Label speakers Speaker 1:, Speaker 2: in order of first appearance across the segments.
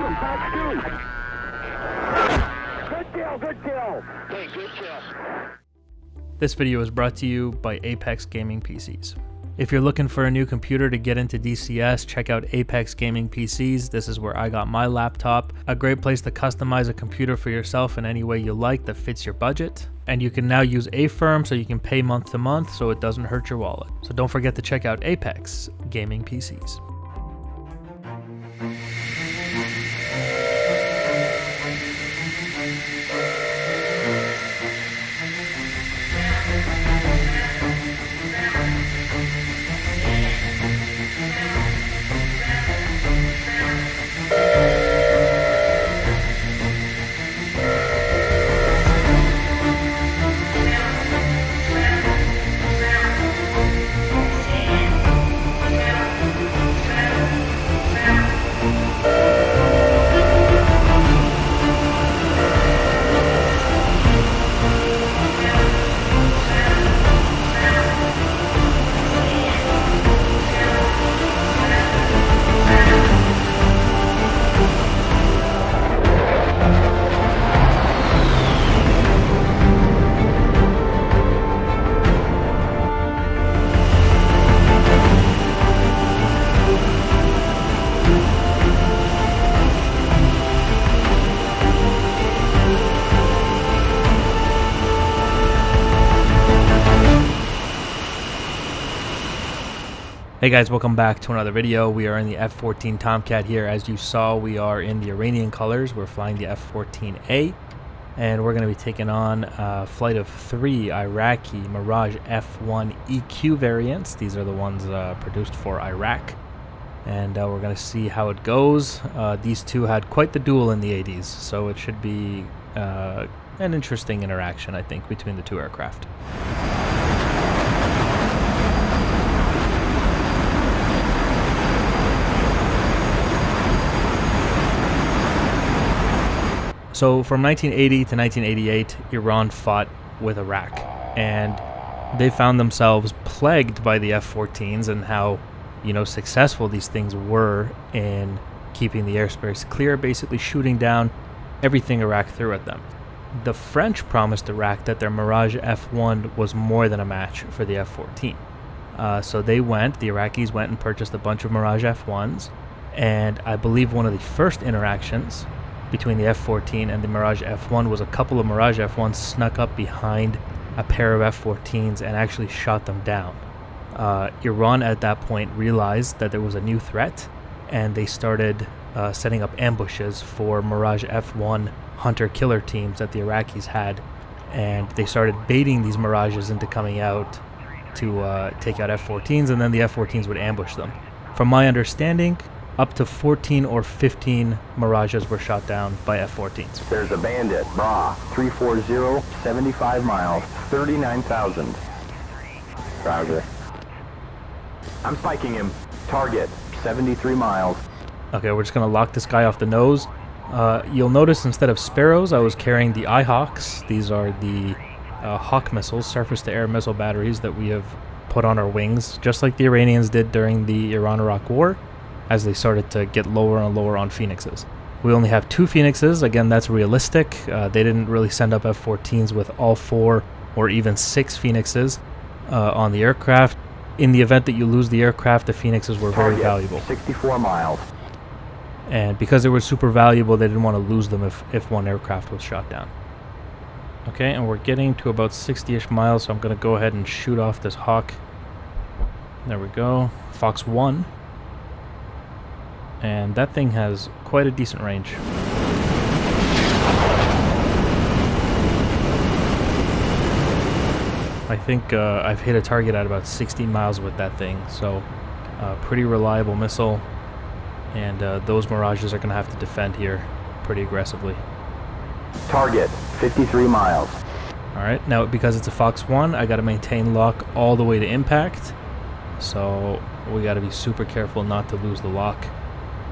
Speaker 1: Good kill, good kill. Hey, good kill.
Speaker 2: This video is brought to you by Apex Gaming PCs. If you're looking for a new computer to get into DCS, check out Apex Gaming PCs. This is where I got my laptop. A great place to customize a computer for yourself in any way you like that fits your budget. And you can now use A-Firm so you can pay month to month so it doesn't hurt your wallet. So don't forget to check out Apex Gaming PCs. Hey guys, welcome back to another video. We are in the F-14 Tomcat here. As you saw, we are in the Iranian colors. We're flying the F-14A, and we're going to be taking on a flight of 3 Iraqi Mirage F-1EQ variants. These are the ones produced for Iraq, and we're going to see how it goes. These two had quite the duel in the 80s, so it should be an interesting interaction, I think, between the two aircraft. So from 1980 to 1988, Iran fought with Iraq, and they found themselves plagued by the F-14s and how, successful these things were in keeping the airspace clear, basically shooting down everything Iraq threw at them. The French promised Iraq that their Mirage F-1 was more than a match for the F-14. So the Iraqis went and purchased a bunch of Mirage F-1s, and I believe one of the first interactions between the F-14 and the Mirage F-1 was a couple of Mirage F-1s snuck up behind a pair of F-14s and actually shot them down. Iran at that point realized that there was a new threat, and they started setting up ambushes for Mirage F-1 hunter-killer teams that the Iraqis had, and they started baiting these Mirages into coming out to take out F-14s, and then the F-14s would ambush them. From my understanding, up to 14 or 15 Mirages were shot down by F-14s.
Speaker 3: There's a bandit, Bra, 340, 75 miles, 39,000. Roger. I'm spiking him. Target, 73 miles.
Speaker 2: Okay, we're just going to lock this guy off the nose. You'll notice instead of Sparrows, I was carrying the iHawks. These are the Hawk missiles, surface-to-air missile batteries that we have put on our wings, just like the Iranians did during the Iran-Iraq War, as they started to get lower and lower on Phoenixes. We only have 2 Phoenixes. Again, that's realistic. They didn't really send up F-14s with all 4 or even 6 Phoenixes on the aircraft. In the event that you lose the aircraft, the Phoenixes were very valuable.
Speaker 3: 64 miles.
Speaker 2: And because they were super valuable, they didn't want to lose them if one aircraft was shot down. Okay, and we're getting to about 60-ish miles, so I'm going to go ahead and shoot off this Hawk. There we go. Fox 1. And that thing has quite a decent range. I think I've hit a target at about 60 miles with that thing, so pretty reliable missile, and those Mirages are going to have to defend here pretty aggressively.
Speaker 3: Target, 53 miles.
Speaker 2: Alright, now because it's a Fox 1, I got to maintain lock all the way to impact, so we got to be super careful not to lose the lock.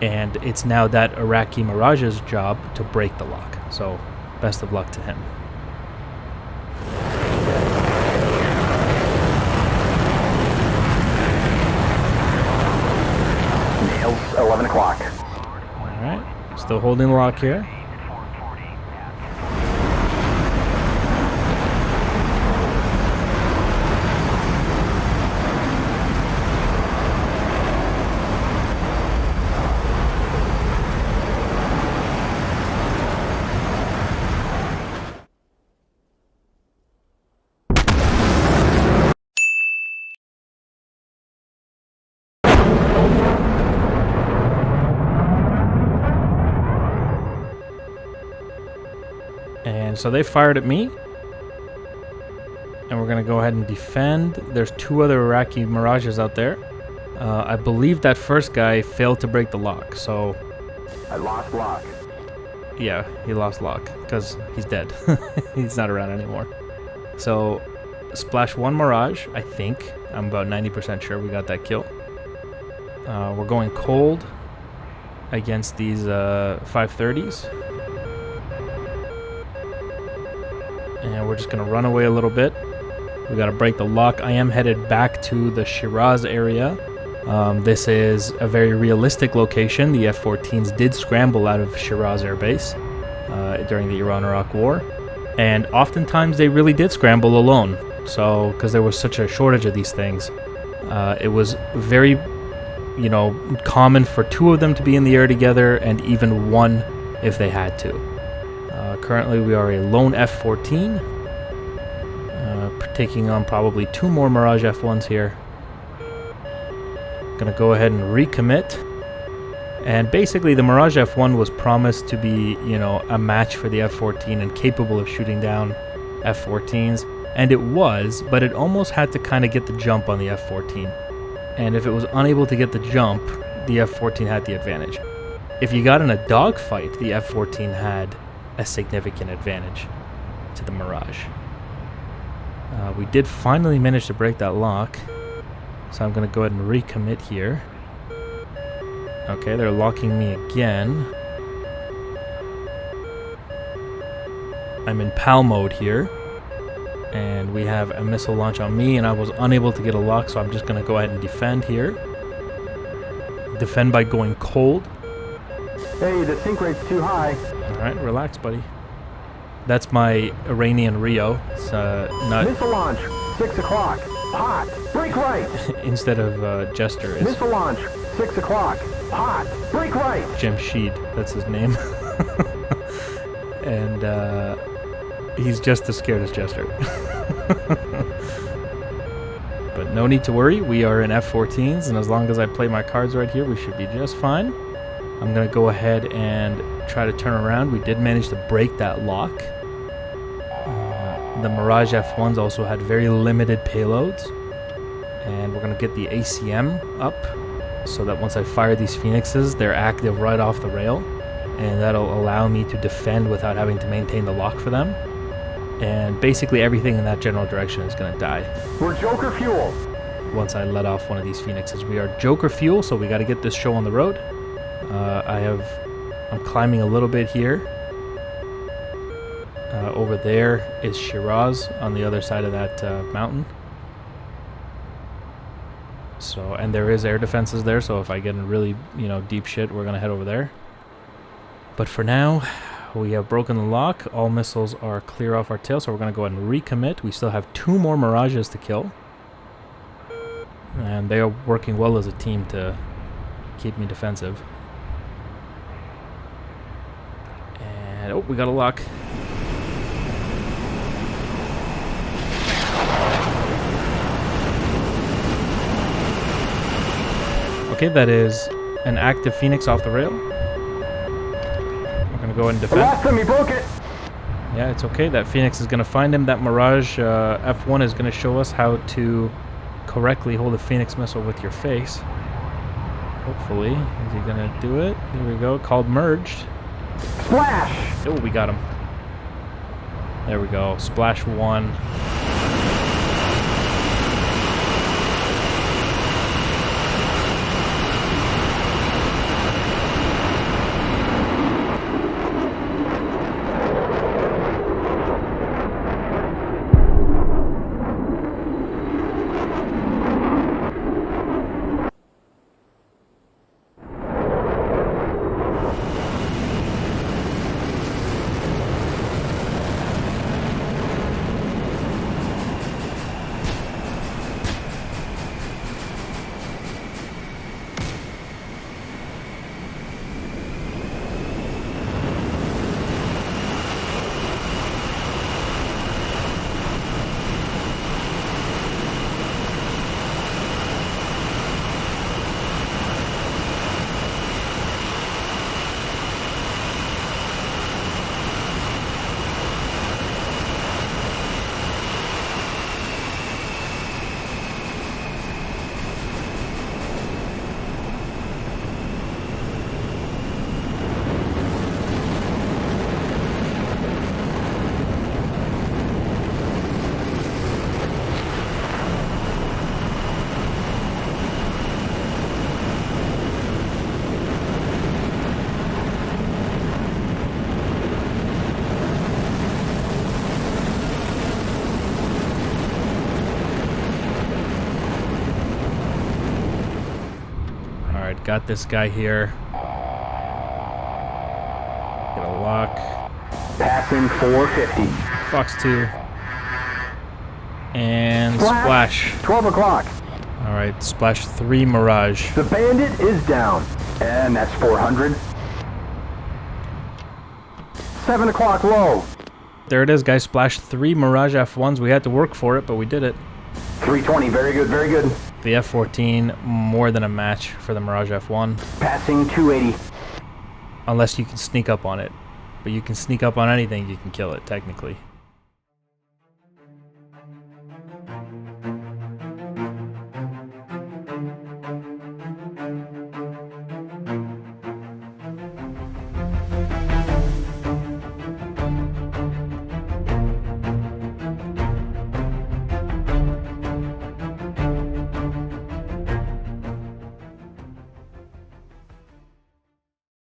Speaker 2: And it's now that Iraqi Mirage's job to break the lock. So, best of luck to him.
Speaker 3: Nails, 11 o'clock.
Speaker 2: Alright, Still holding the lock here. And so they fired at me. And we're going to go ahead and defend. There's 2 other Iraqi Mirages out there. I believe that first guy failed to break the lock, so...
Speaker 3: I lost lock.
Speaker 2: Yeah, he lost lock, because he's dead. He's not around anymore. So, Splash 1 Mirage, I think. I'm about 90% sure we got that kill. We're going cold against these 530s. And we're just going to run away a little bit. We got to break the lock. I am headed back to the Shiraz area. This is a very realistic location. The F-14s did scramble out of Shiraz Air Base during the Iran-Iraq War. And oftentimes they really did scramble alone. So, because there was such a shortage of these things, it was very, common for 2 of them to be in the air together, and even 1 if they had to. Currently we are a lone F-14, taking on probably 2 more Mirage F-1s here. Gonna go ahead and recommit. And basically the Mirage F-1 was promised to be, a match for the F-14 and capable of shooting down F-14s. And it was, but it almost had to kind of get the jump on the F-14. And if it was unable to get the jump, the F-14 had the advantage. If you got in a dogfight, the F-14 had a significant advantage to the Mirage. We did finally manage to break that lock, so I'm going to go ahead and recommit here. Okay, they're locking me again. I'm in PAL mode here, and we have a missile launch on me, and I was unable to get a lock, so I'm just going to go ahead and defend here. Defend by going cold.
Speaker 3: Hey, the sink rate's too high.
Speaker 2: Alright, relax, buddy. That's my Iranian Rio. It's not...
Speaker 3: Missile launch, 6 o'clock. Hot. Break right.
Speaker 2: Instead of Jester. It's
Speaker 3: Missile launch, 6 o'clock. Hot. Break right.
Speaker 2: Jamshid, that's his name. And he's just as scared as Jester. But no need to worry, we are in F-14s, and as long as I play my cards right here, we should be just fine. I'm going to go ahead and try to turn around. We did manage to break that lock. The Mirage F-1s also had very limited payloads. And we're going to get the ACM up so that once I fire these Phoenixes, they're active right off the rail. And that'll allow me to defend without having to maintain the lock for them. And basically everything in that general direction is going to die.
Speaker 3: We're Joker fuel.
Speaker 2: Once I let off one of these Phoenixes. We are Joker fuel, so we got to get this show on the road. I'm climbing a little bit here. Over there is Shiraz on the other side of that mountain. So, and there is air defenses there, so if I get in really, deep shit, we're gonna head over there. But for now, we have broken the lock. All missiles are clear off our tail, so we're gonna go ahead and recommit. We still have 2 more Mirages to kill. And they are working well as a team to keep me defensive. And, oh, we got a lock. Okay, that is an active Phoenix off the rail. We're going to go ahead and defend.
Speaker 3: Lost him, he broke it.
Speaker 2: Yeah, it's okay. That Phoenix is going to find him. That Mirage F-1 is going to show us how to correctly hold a Phoenix missile with your face. Hopefully. Is he going to do it? Here we go. Called merged.
Speaker 3: Splash!
Speaker 2: Oh, we got him. There we go. Splash 1. got this guy here. Get a lock.
Speaker 3: Passing 450.
Speaker 2: Fox 2. And splash.
Speaker 3: 12 o'clock.
Speaker 2: Alright, splash 3 Mirage.
Speaker 3: The Bandit is down. And that's 400. 7 o'clock low.
Speaker 2: There it is, guys. Splash 3 Mirage F1s. We had to work for it, but we did it.
Speaker 3: 320, very good, very good.
Speaker 2: The F-14, more than a match for the Mirage F1.
Speaker 3: Passing 280.
Speaker 2: Unless you can sneak up on it. But you can sneak up on anything, you can kill it, technically.